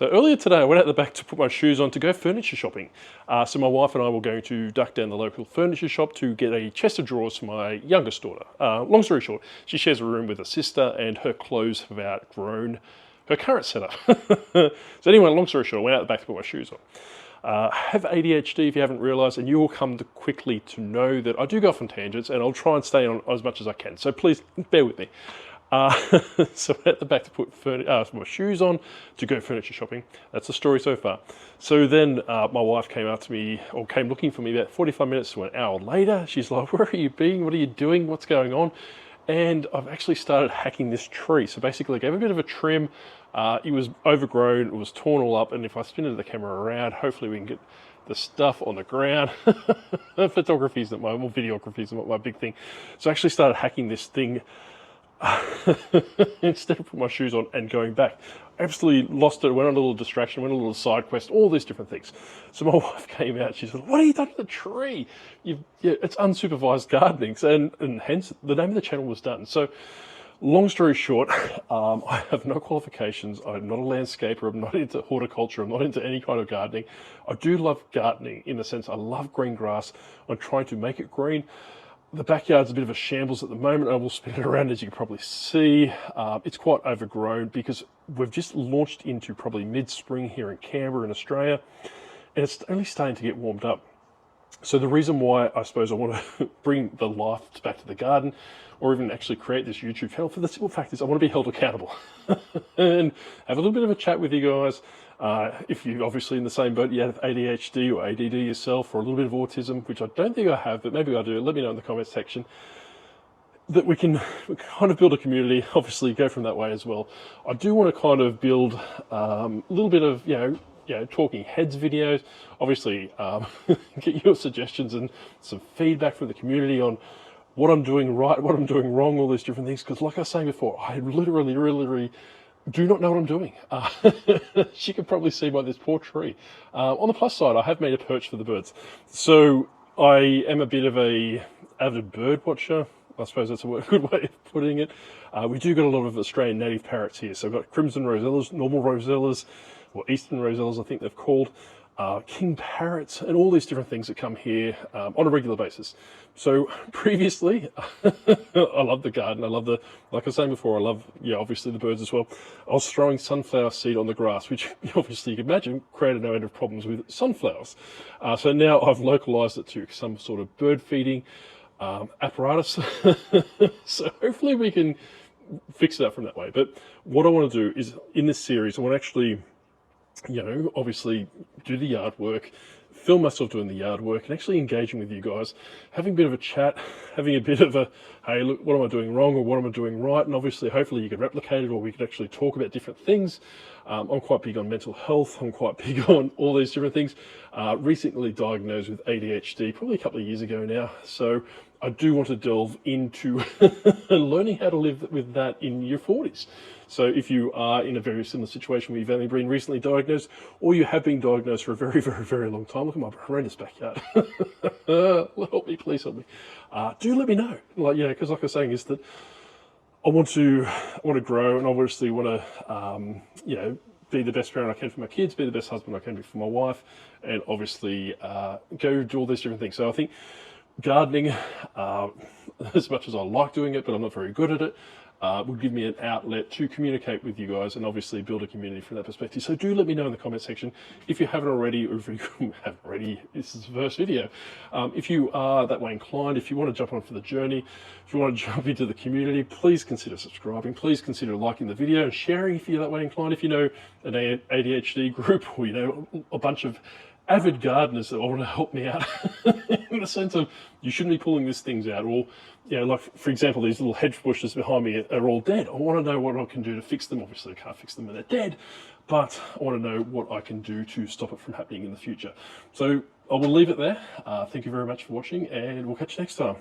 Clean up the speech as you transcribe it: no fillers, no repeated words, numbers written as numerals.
So earlier today, I went out the back to put my shoes on to go furniture shopping. So my wife and I were going to duck down the local furniture shop to get a chest of drawers for my youngest daughter. Long story short, she shares a room with her sister and her clothes have outgrown her current setup. So anyway, long story short, I went out the back to put my shoes on. I have ADHD, if you haven't realised, and you will come quickly to know that I do go off on tangents, and I'll try and stay on as much as I can. So please bear with me. So at the back to put my shoes on to go furniture shopping. That's the story so far. So then my wife came up to me, or came looking for me about 45 minutes to an hour later. She's like, "Where are you being? What are you doing? What's going on?" And I've actually started hacking this tree. So basically I gave a bit of a trim. It was overgrown, it was torn all up, and if I spin the camera around, hopefully we can get the stuff on the ground. Photography is not my, well, videography is not my big thing. So I actually started hacking this thing instead of putting my shoes on and going back. I absolutely lost it, went on a little distraction, went on a little side quest, all these different things. So my wife came out, she said, "What have you done to the tree?" Yeah, it's unsupervised gardening, and hence the name of the channel was done. So long story short, I have no qualifications. I'm not a landscaper. I'm not into horticulture. I'm not into any kind of gardening. I do love gardening in the sense I love green grass. I'm trying to make it green. The backyard's a bit of a shambles at the moment. I will spin it around, as you can probably see. It's quite overgrown because we've just launched into probably mid-spring here in Canberra in Australia, and it's only starting to get warmed up. So the reason why I suppose I want to bring the life back to the garden, or even actually create this YouTube channel, for the simple fact is I want to be held accountable and have a little bit of a chat with you guys. If you're obviously in the same boat, you have ADHD or ADD yourself, or a little bit of autism, which I don't think I have, but maybe I do, let me know in the comments section, that we can kind of build a community, obviously go from that way as well. I do want to kind of build a little bit of, talking heads videos, obviously get your suggestions and some feedback from the community on what I'm doing right, what I'm doing wrong, all these different things, because like I was saying before, I literally do not know what I'm doing. She can probably see by this poor tree. On the plus side, I have made a perch for the birds. So I am a bit of a avid bird watcher. I suppose that's a good way of putting it. We do got a lot of Australian native parrots here. So I've got crimson rosellas, normal rosellas, or eastern rosellas I think they've called, king parrots, and all these different things that come here on a regular basis. So previously, I love the garden. I love like I was saying before, I love, obviously the birds as well. I was throwing sunflower seed on the grass, which obviously you can imagine created no end of problems with sunflowers. So now I've localized it to some sort of bird feeding apparatus. So hopefully we can fix it up from that way. But what I want to do is, in this series, I want to actually, obviously do the yard work, film myself doing the yard work, and actually engaging with you guys, having a bit of a chat, having a bit of a, hey, look, what am I doing wrong, or what am I doing right? And obviously, hopefully you can replicate it, or we can actually talk about different things. I'm quite big on mental health. I'm quite big on all these different things. Recently diagnosed with ADHD, probably a couple of years ago now. So I do want to delve into learning how to live with that in your 40s. So if you are in a very similar situation where you've only been recently diagnosed, or you have been diagnosed for a very, very, very long time, look at my horrendous backyard. Help me, please help me. Do let me know. Because like I was saying, is that I want to grow, and obviously want to, be the best parent I can for my kids, be the best husband I can be for my wife, and obviously go do all these different things. So I think gardening, as much as I like doing it, but I'm not very good at it, will give me an outlet to communicate with you guys and obviously build a community from that perspective. So do let me know in the comment section if you haven't already, or if you haven't already, this is the first video. If you are that way inclined, if you want to jump on for the journey, if you want to jump into the community, please consider subscribing, please consider liking the video and sharing if you're that way inclined. If you know an ADHD group, or a bunch of avid gardeners that want to help me out in the sense of, you shouldn't be pulling these things out, or like for example, these little hedge bushes behind me are all dead. I want to know what I can do to fix them. Obviously I can't fix them when they're dead, but I want to know what I can do to stop it from happening in the future. So I will leave it there. Thank you very much for watching, and we'll catch you next time.